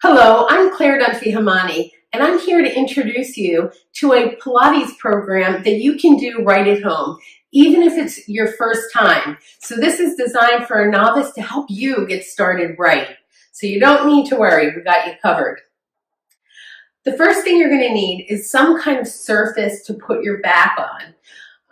Hello, I'm Claire Dunphy-Hamani, and I'm here to introduce you to a Pilates program that you can do right at home, even if it's your first time. So this is designed for a novice to help you get started right. So you don't need to worry, we got you covered. The first thing you're going to need is some kind of surface to put your back on.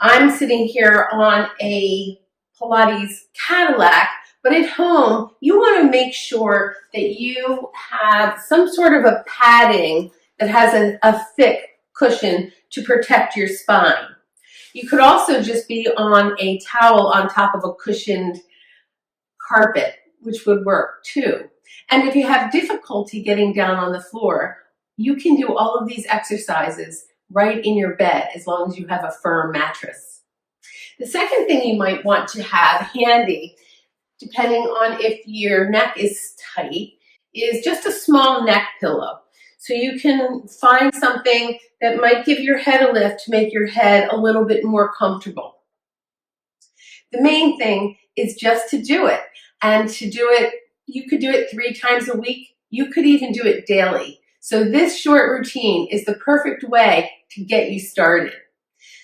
I'm sitting here on a Pilates Cadillac, but at home, you want to make sure that you have some sort of a padding that has a thick cushion to protect your spine. You could also just be on a towel on top of a cushioned carpet, which would work too. And if you have difficulty getting down on the floor, you can do all of these exercises right in your bed as long as you have a firm mattress. The second thing you might want to have handy, depending on if your neck is tight, is just a small neck pillow. So you can find something that might give your head a lift to make your head a little bit more comfortable. The main thing is just to do it. And to do it, you could do it 3 times a week. You could even do it daily. So this short routine is the perfect way to get you started.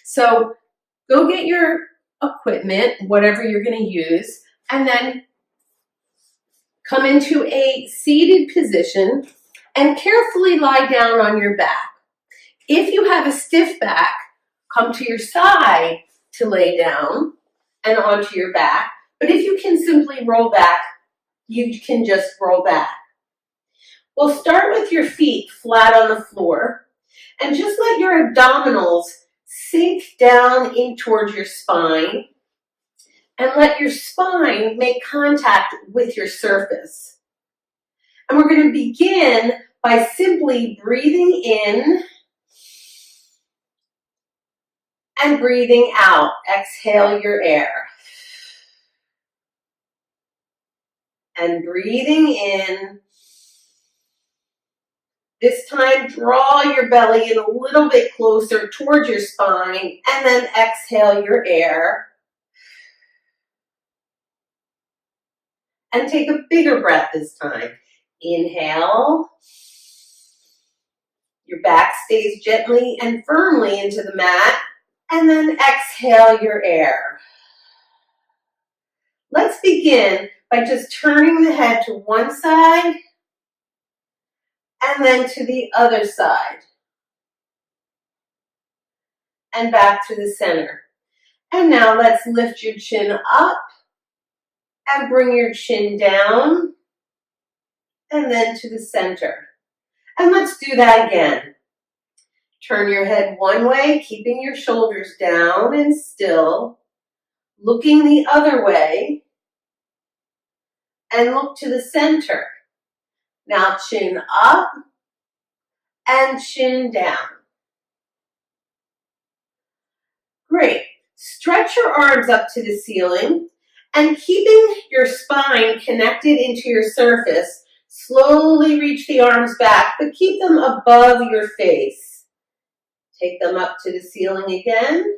So go get your equipment, whatever you're going to use, and then come into a seated position and carefully lie down on your back. If you have a stiff back, come to your side to lay down and onto your back. But if you can simply roll back, you can just roll back. We'll start with your feet flat on the floor and just let your abdominals sink down in towards your spine and let your spine make contact with your surface. And we're going to begin by simply breathing in and breathing out. Exhale your air. And breathing in. This time, draw your belly in a little bit closer towards your spine, and then exhale your air. And take a bigger breath this time. Inhale. Your back stays gently and firmly into the mat, and then exhale your air. Let's begin by just turning the head to one side and then to the other side. And back to the center. And now let's lift your chin up and bring your chin down and then to the center. And let's do that again. Turn your head one way, keeping your shoulders down and still, looking the other way, and look to the center. Now chin up and chin down. Great. Stretch your arms up to the ceiling and keeping your spine connected into your surface, slowly reach the arms back, but keep them above your face. Take them up to the ceiling again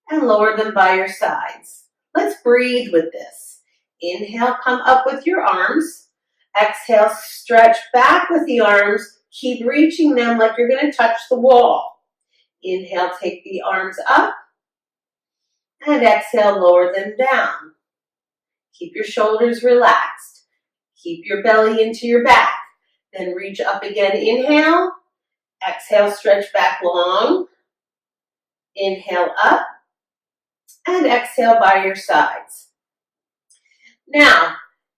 and lower them by your sides. Let's breathe with this. Inhale, come up with your arms. Exhale, stretch back with the arms. Keep reaching them like you're going to touch the wall. Inhale, take the arms up. And exhale, lower them down. Keep your shoulders relaxed. Keep your belly into your back. Then reach up again. Inhale. Exhale, stretch back long. Inhale up. And exhale by your sides. Now,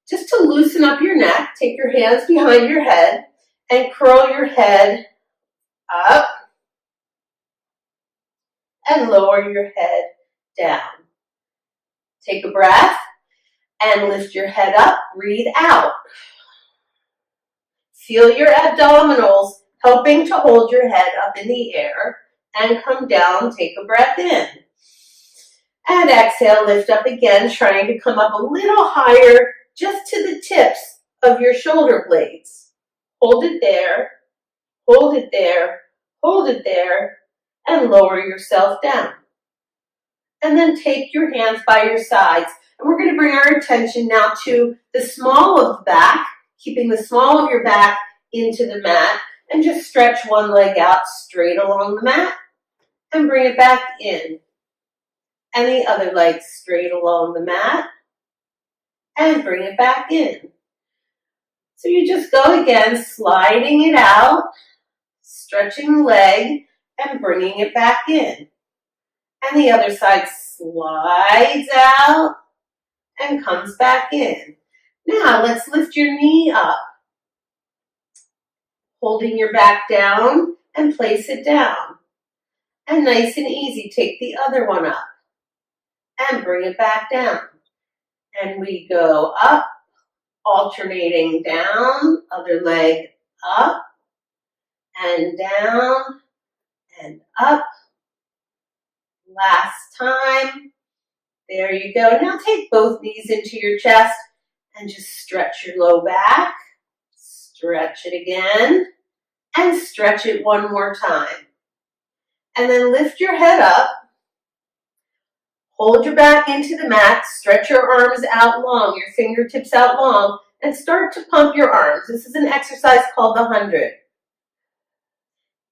just to loosen up your neck, take your hands behind your head and curl your head up and lower your head down. Take a breath and lift your head up, breathe out. Feel your abdominals helping to hold your head up in the air and come down, take a breath in. And exhale, lift up again, trying to come up a little higher, just to the tips of your shoulder blades. Hold it there, hold it there, hold it there, and lower yourself down. And then take your hands by your sides. And we're going to bring our attention now to the small of the back, keeping the small of your back into the mat and just stretch one leg out straight along the mat and bring it back in. And the other leg straight along the mat and bring it back in. So you just go again, sliding it out, stretching the leg and bringing it back in. And the other side slides out and comes back in. Now let's lift your knee up, holding your back down and place it down. And nice and easy, take the other one up and bring it back down. And we go up, alternating down, other leg up and down and up. Last time. There you go. Now take both knees into your chest and just stretch your low back. Stretch it again and stretch it one more time. And then lift your head up. Hold your back into the mat. Stretch your arms out long, your fingertips out long, and start to pump your arms. This is an exercise called the 100.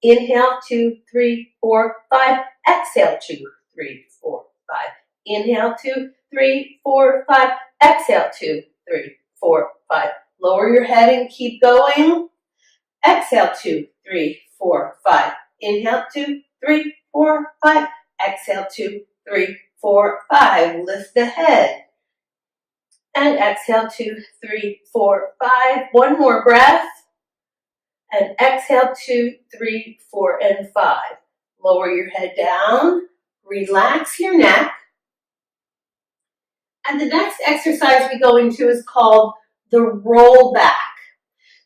Inhale, 2, 3, 4, 5. Exhale, 2, 3, 4, 5. Inhale, 2, 3, 4, 5. Exhale, 2, 3, 4, 5. Lower your head and keep going. Exhale, 2, 3, 4, 5. Inhale, 2, 3, 4, 5. Exhale, 2, 3, 4, 5. Lift the head. And exhale, 2, 3, 4, 5. One more breath. And exhale, 2, 3, 4, and 5. Lower your head down. Relax your neck. And the next exercise we go into is called the roll back.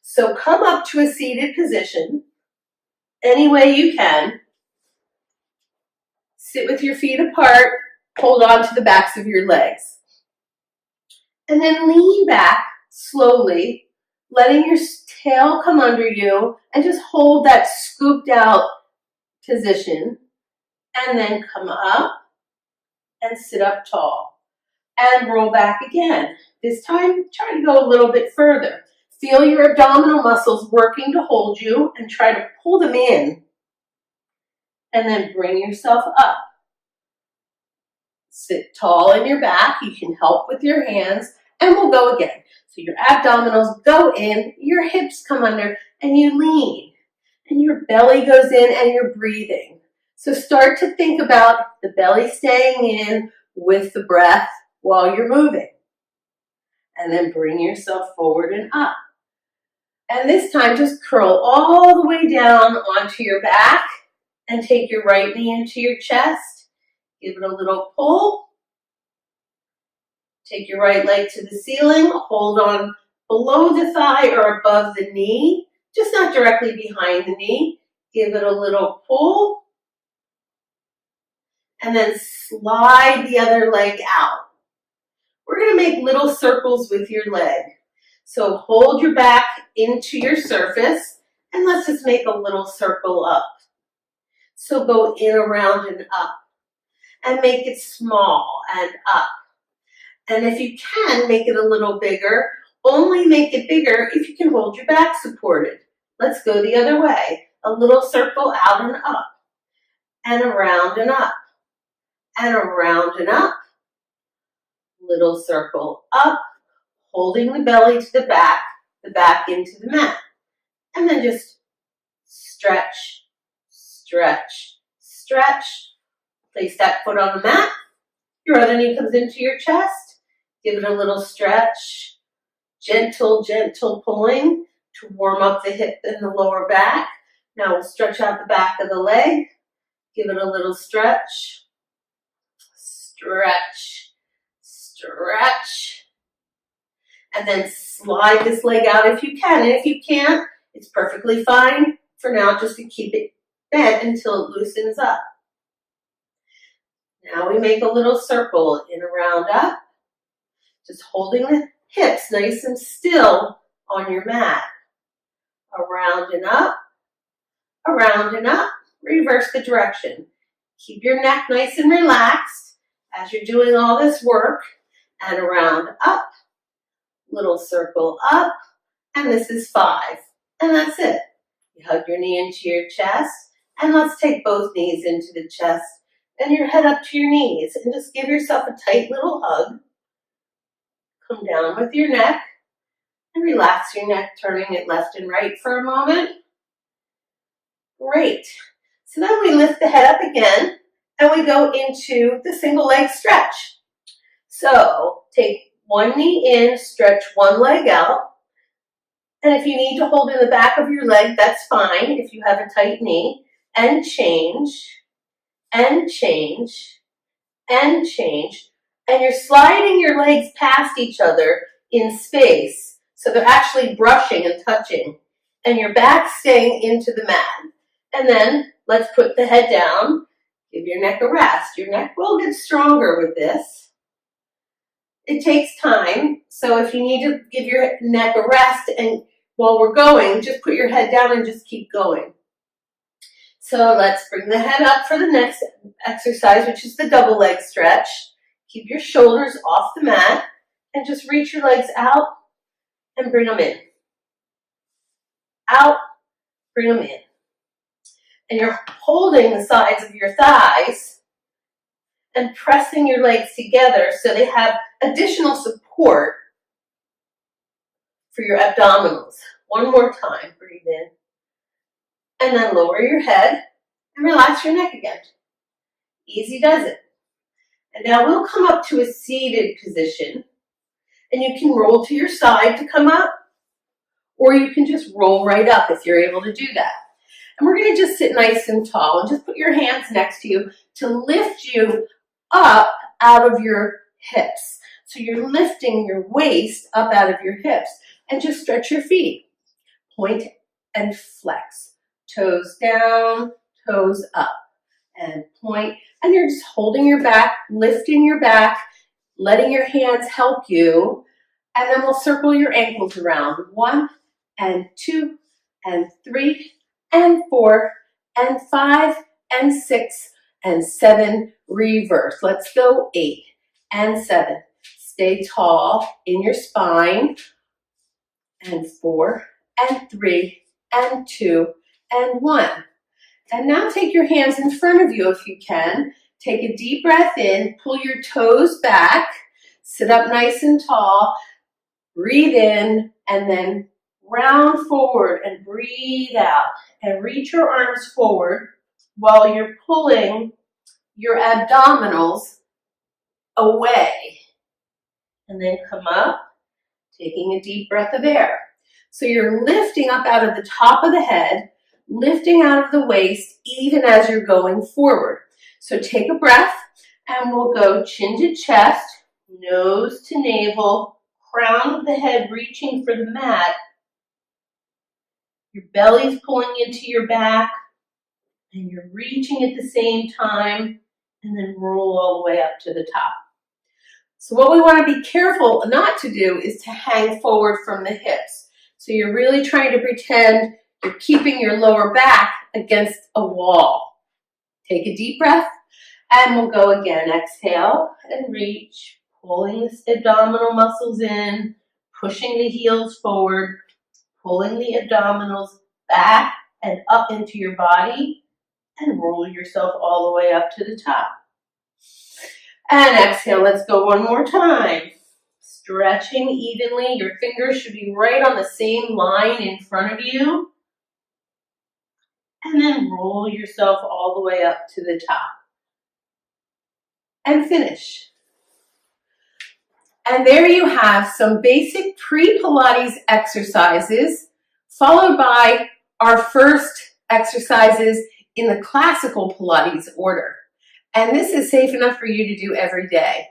So come up to a seated position any way you can. Sit with your feet apart. Hold on to the backs of your legs. And then lean back slowly, letting your tail come under you, and just hold that scooped out position. And then come up and sit up tall. And roll back again. This time, try to go a little bit further. Feel your abdominal muscles working to hold you and try to pull them in. And then bring yourself up. Sit tall in your back. You can help with your hands. And we'll go again. So your abdominals go in, your hips come under, and you lean. And your belly goes in and you're breathing. So start to think about the belly staying in with the breath while you're moving. And then bring yourself forward and up. And this time just curl all the way down onto your back and take your right knee into your chest. Give it a little pull. Take your right leg to the ceiling. Hold on below the thigh or above the knee, just not directly behind the knee. Give it a little pull. And then slide the other leg out. We're going to make little circles with your leg. So hold your back into your surface and let's just make a little circle up. So go in, around, and up. And make it small and up. And if you can, make it a little bigger. Only make it bigger if you can hold your back supported. Let's go the other way. A little circle out and up. And around and up. And around and up. Little circle up. Holding the belly to the back into the mat. And then just stretch, stretch, stretch. Place that foot on the mat. Your other knee comes into your chest. Give it a little stretch. Gentle, gentle pulling to warm up the hip and the lower back. Now we'll stretch out the back of the leg. Give it a little stretch. Stretch, stretch. And then slide this leg out if you can. And if you can't, it's perfectly fine for now just to keep it bent until it loosens up. Now we make a little circle in, around, up. Just holding the hips nice and still on your mat. Around and up. Around and up. Reverse the direction. Keep your neck nice and relaxed as you're doing all this work. And around, up. Little circle up. And this is 5. And that's it. You hug your knee into your chest, and let's take both knees into the chest and your head up to your knees, and just give yourself a tight little hug. Come down with your neck and relax your neck, turning it left and right for a moment. Great. So then we lift the head up again and we go into the single leg stretch. So take one knee in, stretch one leg out. And if you need to hold in the back of your leg, that's fine if you have a tight knee. And change, and change, and change. And you're sliding your legs past each other in space. So they're actually brushing and touching. And your back staying into the mat. And then let's put the head down. Give your neck a rest. Your neck will get stronger with this. It takes time. So if you need to give your neck a rest and while we're going, just put your head down and just keep going. So let's bring the head up for the next exercise, which is the double leg stretch. Keep your shoulders off the mat and just reach your legs out and bring them in. Out, bring them in. And you're holding the sides of your thighs and pressing your legs together so they have additional support for your abdominals. One more time, breathe in. And then lower your head and relax your neck again. Easy does it. And now we'll come up to a seated position. And you can roll to your side to come up, or you can just roll right up if you're able to do that. And we're going to just sit nice and tall and just put your hands next to you to lift you up out of your hips. So you're lifting your waist up out of your hips and just stretch your feet. Point and flex. Toes down, toes up, and point. And you're just holding your back, lifting your back, letting your hands help you. And then we'll circle your ankles around. 1 and 2 and 3 and 4 and 5 and 6 and 7. Reverse. Let's go 8 and 7. Stay tall in your spine. And 4 and 3 and 2 and 1. And now take your hands in front of you if you can. Take a deep breath in, pull your toes back, sit up nice and tall, breathe in, and then round forward and breathe out. And reach your arms forward while you're pulling your abdominals away. And then come up, taking a deep breath of air. So you're lifting up out of the top of the head, lifting out of the waist, even as you're going forward. So take a breath, and we'll go chin to chest, nose to navel, crown of the head reaching for the mat. Your belly's pulling into your back, and you're reaching at the same time, and then roll all the way up to the top. So what we want to be careful not to do is to hang forward from the hips. So you're really trying to pretend you're keeping your lower back against a wall. Take a deep breath, and we'll go again. Exhale and reach, pulling the abdominal muscles in, pushing the heels forward, pulling the abdominals back and up into your body, and roll yourself all the way up to the top. And exhale, let's go one more time. Stretching evenly. Your fingers should be right on the same line in front of you. And then roll yourself all the way up to the top. And finish. And there you have some basic pre-Pilates exercises, followed by our first exercises in the classical Pilates order. And this is safe enough for you to do every day.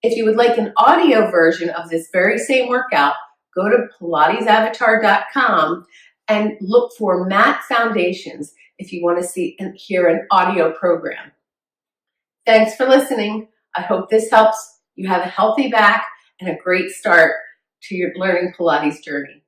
If you would like an audio version of this very same workout, go to pilatesavatar.com and look for Mat Foundations if you want to see and hear an audio program. Thanks for listening. I hope this helps you have a healthy back and a great start to your learning Pilates journey.